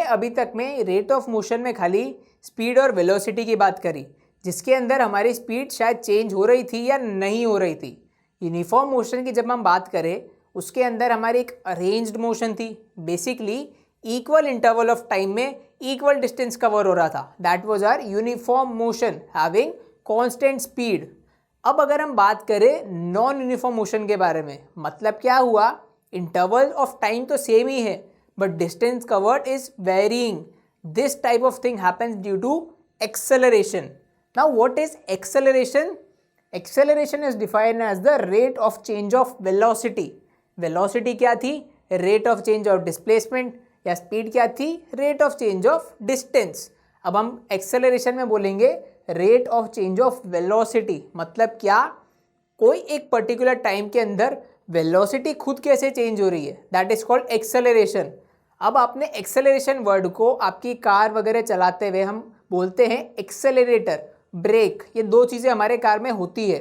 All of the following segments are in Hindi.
अभी तक में रेट ऑफ मोशन में खाली स्पीड और वेलोसिटी की बात करी, जिसके अंदर हमारी स्पीड शायद चेंज हो रही थी या नहीं हो रही थी। यूनिफॉर्म मोशन की जब हम बात करें उसके अंदर हमारी एक अरेंज्ड मोशन थी, basically equal interval of time में इक्वल डिस्टेंस कवर हो रहा था। That was our uniform motion having constant speed. अब अगर हम बात करें नॉन यूनिफॉर्म मोशन के बारे में, मतलब क्या हुआ, इंटरवल ऑफ टाइम तो सेम ही है but distance covered is varying. This type of thing happens due to acceleration. Now what is acceleration? Acceleration is defined as the rate of change of velocity. Velocity क्या थी? Rate of change of displacement. या स्पीड क्या थी? Rate of change of distance. अब हम एक्सेलरेशन में बोलेंगे rate of change of velocity. मतलब क्या? कोई एक पर्टिकुलर टाइम के अंदर वेलोसिटी खुद कैसे चेंज हो रही है, दैट इज कॉल्ड एक्सेलरेशन। अब आपने एक्सेलरेशन वर्ड को आपकी कार वगैरह चलाते हुए हम बोलते हैं एक्सेलरेटर, ब्रेक, ये दो चीज़ें हमारे कार में होती है।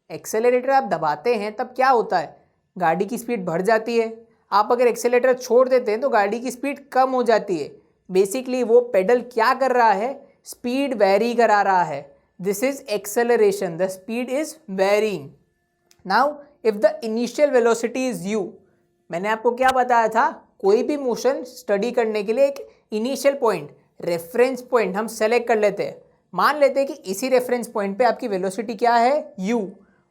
एक्सेलरेटर आप दबाते हैं तब क्या होता है? गाड़ी की स्पीड बढ़ जाती है। आप अगर एक्सेलरेटर छोड़ देते हैं तो गाड़ी की स्पीड कम हो जाती है। बेसिकली वो पेडल क्या कर रहा है? स्पीड वेरी करा रहा है। This is acceleration, the speed is varying. Now if the initial velocity is u, मैंने आपको क्या बताया था, कोई भी मोशन स्टडी करने के लिए एक इनिशियल पॉइंट, रेफरेंस पॉइंट हम सेलेक्ट कर लेते हैं। मान लेते हैं कि इसी रेफरेंस पॉइंट पे आपकी वेलोसिटी क्या है? u,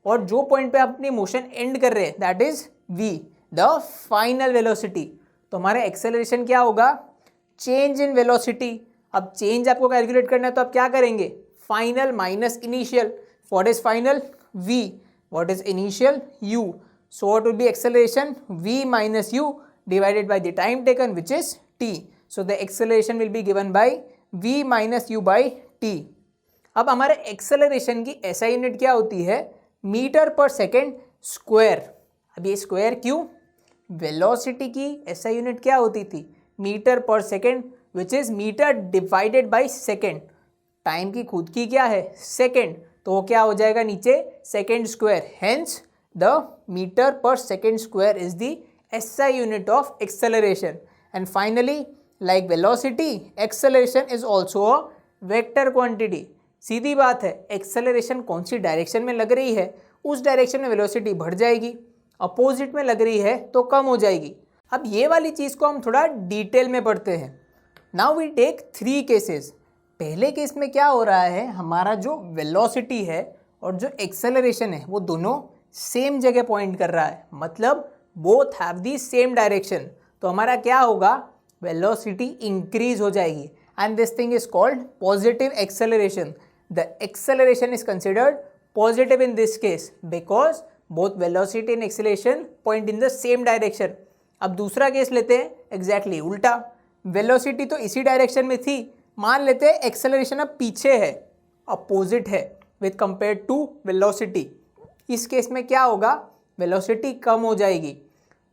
और जो पॉइंट पे आप अपनी मोशन एंड कर रहे हैं that is v, the final velocity. तो हमारा एक्सेलरेशन क्या होगा? Change in velocity. अब चेंज आपको कैलकुलेट करना है तो आप क्या करेंगे? Final minus initial. What is final? v. What is initial? u. So what will be acceleration? v minus u divided by the time taken, which is t. So the acceleration will be given by v minus u by t. अब हमारे एक्सेलरेशन की SI यूनिट क्या होती है? मीटर पर सेकेंड स्क्वायर। अब ये स्क्वायर क्यों? वेलोसिटी की SI यूनिट क्या होती थी? मीटर पर second, which is metre divided by second. Time की खुद की क्या है? सेकेंड, तो वो क्या हो जाएगा नीचे? Second square. Hence the meter पर second square is the SI unit of acceleration. And finally, like velocity, acceleration is also a vector quantity. सीधी बात है, एक्सेलरेशन कौन सी डायरेक्शन में लग रही है उस डायरेक्शन में वेलोसिटी बढ़ जाएगी, अपोजिट में लग रही है तो कम हो जाएगी। अब ये वाली चीज़ को हम थोड़ा डिटेल में पढ़ते हैं। Now we take 3 cases. पहले केस में क्या हो रहा है, हमारा जो वेलोसिटी है और जो एक्सेलरेशन है वो दोनों सेम जगह पॉइंट कर रहा है, मतलब both have the same direction. तो हमारा क्या होगा? वेलोसिटी इंक्रीज हो जाएगी and this thing is called positive acceleration. The acceleration is considered positive in this case because both velocity and acceleration point in the same direction. अब दूसरा केस लेते हैं, एग्जैक्टली उल्टा। वेलोसिटी तो इसी डायरेक्शन में थी, मान लेते हैं एक्सेलरेशन अब पीछे है, अपोजिट है विथ कंपेयर टू वेलोसिटी। इस केस में क्या होगा? वेलोसिटी कम हो जाएगी।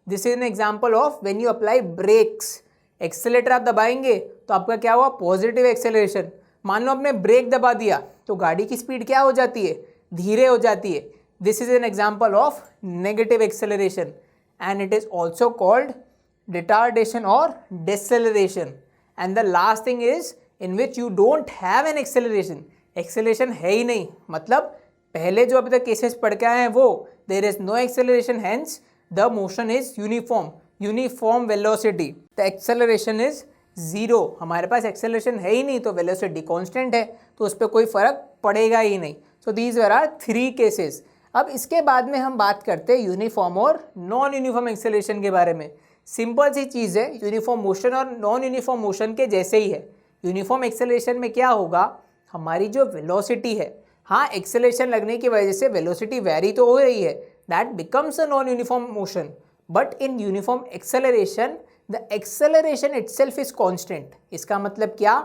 This is an example of when you apply brakes. Accelerator आप दबाएंगे तो आपका क्या हुआ? Positive acceleration. मान लो आपने ब्रेक दबा दिया तो गाड़ी की स्पीड क्या हो जाती है? धीरे हो जाती है। This is an example of negative acceleration and it is also called retardation और deceleration. And the last thing is in which you don't have an acceleration. Acceleration है ही नहीं, मतलब पहले जो अभी तक केसेस पढ़ के आए हैं वो there is no acceleration, hence the motion is uniform velocity. The acceleration is zero. हमारे पास एक्सेलरेशन है ही नहीं तो वेलोसिटी कांस्टेंट है, तो उस पर कोई फर्क पड़ेगा ही नहीं। So these are 3 cases. अब इसके बाद में हम बात करते हैं यूनिफॉर्म और नॉन यूनिफॉर्म एक्सेलरेशन के बारे में। सिंपल सी चीज़ है, यूनिफॉर्म मोशन और नॉन यूनिफॉर्म मोशन के जैसे ही है। यूनिफॉर्म एक्सेलरेशन में क्या होगा? हमारी जो वेलोसिटी है, हाँ एक्सेलरेशन लगने की वजह से वेलोसिटी वेरी तो हो रही है, that becomes a non uniform motion. But in uniform acceleration the acceleration itself is constant. इसका मतलब क्या?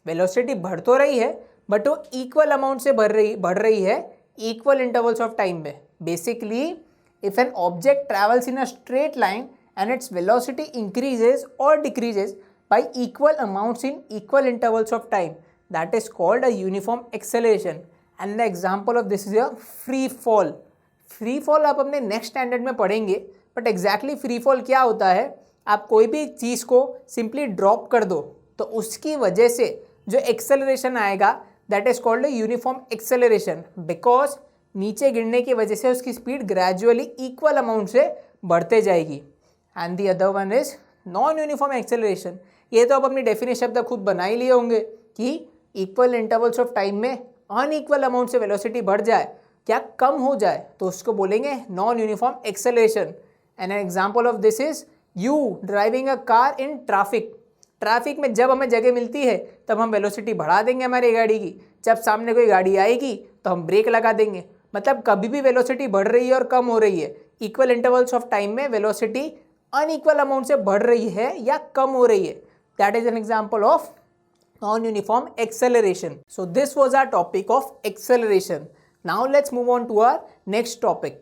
वेलोसिटी बढ़ तो रही है बट वो इक्वल अमाउंट से बढ़ रही है इक्वल इंटरवल्स ऑफ टाइम में। Basically if an object travels in a straight line and its velocity increases or decreases by equal amounts in equal intervals of time, that is called a uniform acceleration. And the example of this is a free fall. Free fall आप अपने नेक्स्ट स्टैंडर्ड में पढ़ेंगे, बट एग्जैक्टली फ्री फॉल क्या होता है? आप कोई भी चीज़ को सिंपली ड्रॉप कर दो, तो उसकी वजह से जो एक्सेलरेशन आएगा that is called uniform acceleration, because नीचे गिरने की वजह से उसकी स्पीड ग्रेजुअली इक्वल अमाउंट से बढ़ते जाएगी। And the other one is non uniform acceleration. ये तो आप अपनी डेफिनेशन शब्द खुद बना ही लिए होंगे कि इक्वल इंटरवल्स ऑफ टाइम में अनइक्वल अमाउंट से वेलोसिटी बढ़ जाए, क्या कम हो जाए, तो उसको बोलेंगे non uniform acceleration. And an example of this is you driving a car in traffic में जब हमें जगह मिलती है तब हम वेलोसिटी बढ़ा देंगे हमारी गाड़ी की, जब सामने कोई गाड़ी आएगी तो हम ब्रेक लगा देंगे। मतलब कभी भी वेलोसिटी बढ़ रही है और कम हो रही है, इक्वल इंटरवल्स ऑफ टाइम में वेलोसिटी अनइक्वल अमाउंट से बढ़ रही है या कम हो रही है, that is an example of non-uniform acceleration. So this was our topic of acceleration. Now let's move on to our next topic.